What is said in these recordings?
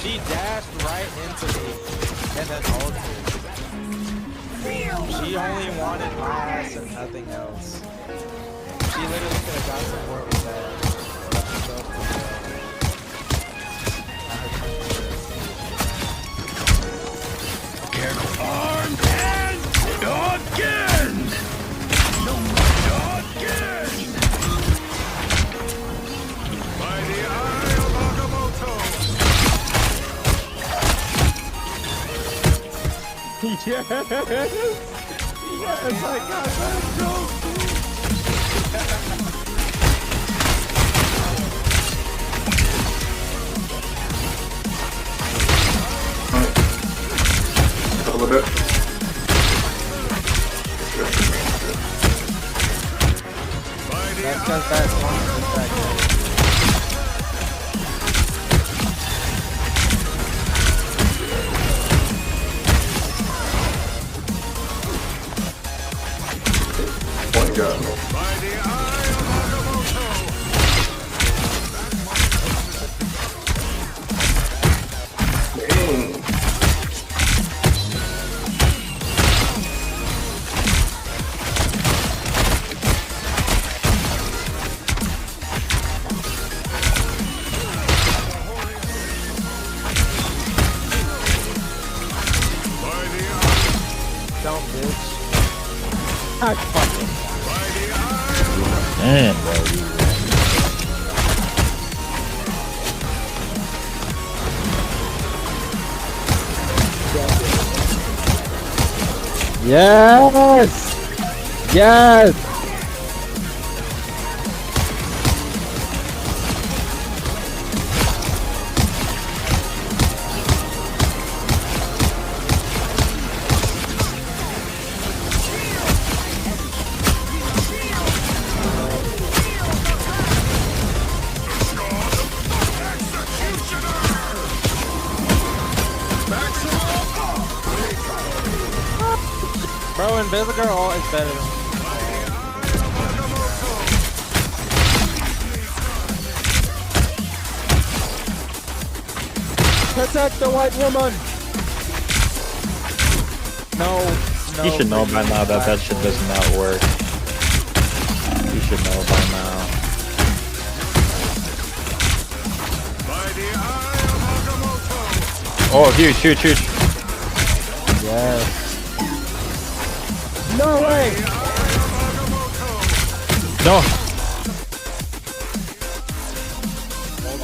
She dashed right into me and then ulted. She only wanted my ass and nothing else. She literally could have got support with that. Armed and again! No more again! By the eye of Agamotto! Yes! Yes, I got that joke! A little bit. That's because that one is that good. Point go. By the eye of Agamotto! Dang. Don't, bitch. I fucking. Damn, bro. Yes! Yes! Bro, Invisible ult is better than protect the white woman! No, no. You should know by now that that shit does not work. You should know by now. Oh, huge, huge, huge. Yes. No way! No!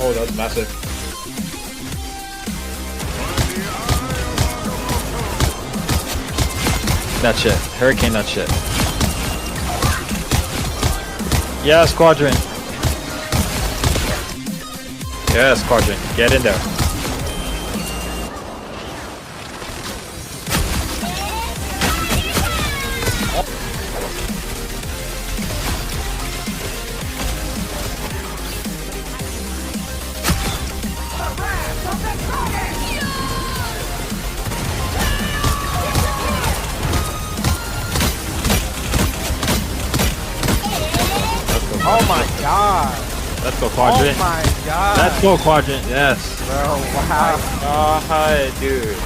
Oh, that's massive. That shit. Hurricane that shit. Yeah, Squadron. Yeah, Squadron. Get in there. Oh my god! Let's go, Quadrant. Oh my god! Let's go, Quadrant. Yes. Bro, wow. Hi, dude.